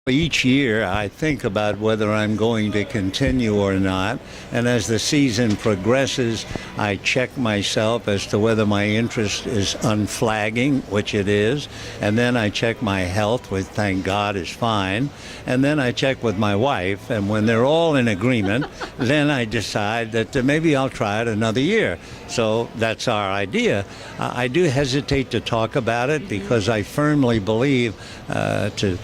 Each year, I think about whether I'm going to continue or not, and as the season progresses, I check myself as to whether my interest is unflagging, which it is, and then I check my health, which thank God is fine, and then I check with my wife, and when they're all in agreement, then I decide that maybe I'll try it another year. So that's our idea. I do hesitate to talk about it because I firmly believe to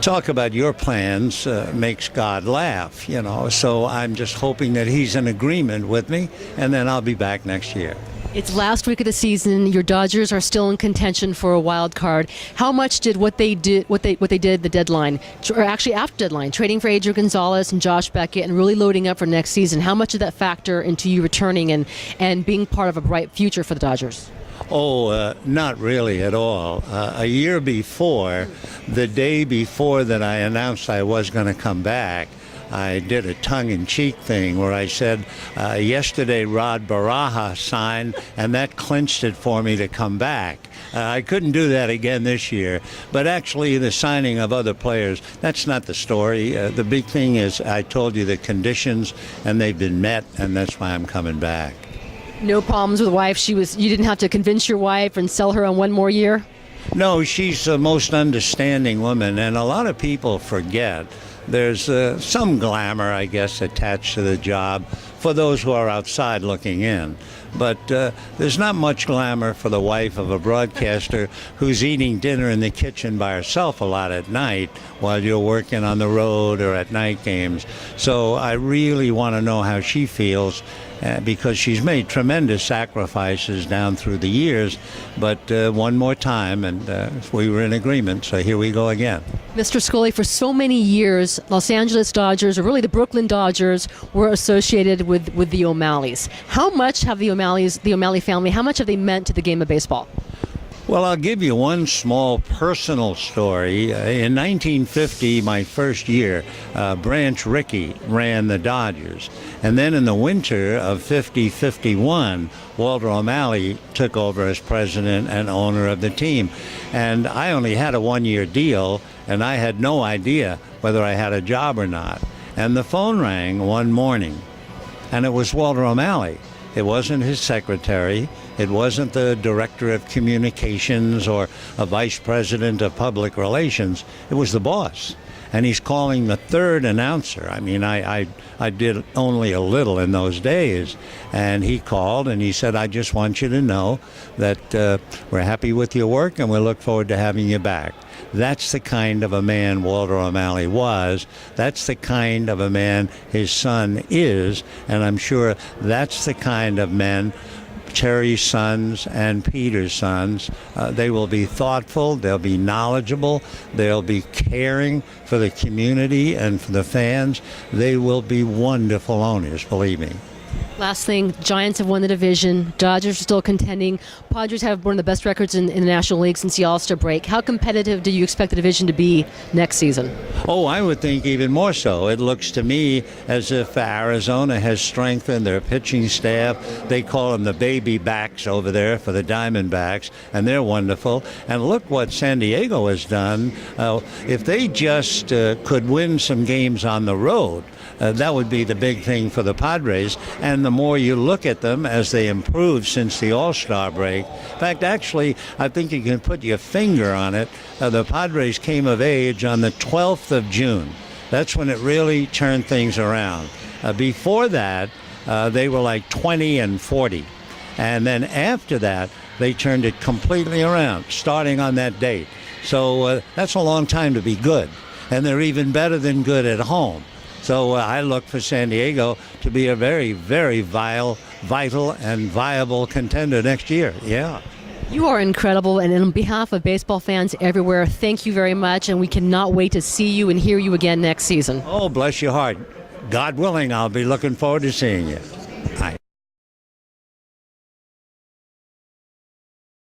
talk about your plans makes God laugh, so I'm just hoping that he's in agreement with me, and then I'll be back next year. It's last week of the season. Your Dodgers are still in contention for a wild card. How much did what they did the deadline, or actually after deadline, trading for Adrian Gonzalez and Josh Beckett and really loading up for next season, how much did that factor into you returning and being part of a bright future for the Dodgers? Not really at all. A year before, the day before that I announced I was going to come back, I did a tongue-in-cheek thing where I said, yesterday Rod Baraha signed, and that clinched it for me to come back. I couldn't do that again this year. But actually, the signing of other players, that's not the story. The big thing is I told you the conditions, and they've been met, and that's why I'm coming back. No problems with the wife. You didn't have to convince your wife and sell her on one more year? No, she's the most understanding woman, and a lot of people forget there's some glamour, I guess, attached to the job for those who are outside looking in. But there's not much glamour for the wife of a broadcaster who's eating dinner in the kitchen by herself a lot at night while you're working on the road or at night games. So I really want to know how she feels because she's made tremendous sacrifices down through the years. But one more time, and we were in agreement, so here we go again. Mr. Scully, for so many years, Los Angeles Dodgers, or really the Brooklyn Dodgers, were associated with the OMalleys. How much have the OMalley family, how much have they meant to the game of baseball? Well, I'll give you one small personal story. In 1950, my first year, Branch Rickey ran the Dodgers. And then in the winter of 50-51, Walter OMalley took over as president and owner of the team. And I only had a one-year deal, and I had no idea whether I had a job or not. And the phone rang one morning, and it was Walter OMalley. It wasn't his secretary. It wasn't the director of communications or a vice president of public relations. It was the boss. And he's calling the third announcer. I mean, I did only a little in those days. And he called and he said, I just want you to know that we're happy with your work and we look forward to having you back. That's the kind of a man Walter OMalley was. That's the kind of a man his son is. And I'm sure that's the kind of men Terry's sons and Peter's sons. They will be thoughtful, they'll be knowledgeable, they'll be caring for the community and for the fans. They will be wonderful owners, believe me. Last thing, Giants have won the division. Dodgers are still contending. Padres have one of the best records in the National League since the All-Star break. How competitive do you expect the division to be next season? Oh, I would think even more so. It looks to me as if Arizona has strengthened their pitching staff. They call them the baby backs over there for the Diamondbacks, and they're wonderful. And look what San Diego has done. If they just could win some games on the road, that would be the big thing for the Padres. And the more you look at them as they improve since the All-Star break, in fact, actually, I think you can put your finger on it. The Padres came of age on the 12th of June. That's when it really turned things around. Before that, they were like 20 and 40. And then after that, they turned it completely around, starting on that date. So that's a long time to be good. And they're even better than good at home. So I look for San Diego to be a very, very vital and viable contender next year. Yeah. You are incredible, and on behalf of baseball fans everywhere, thank you very much, and we cannot wait to see you and hear you again next season. Oh, bless your heart. God willing, I'll be looking forward to seeing you.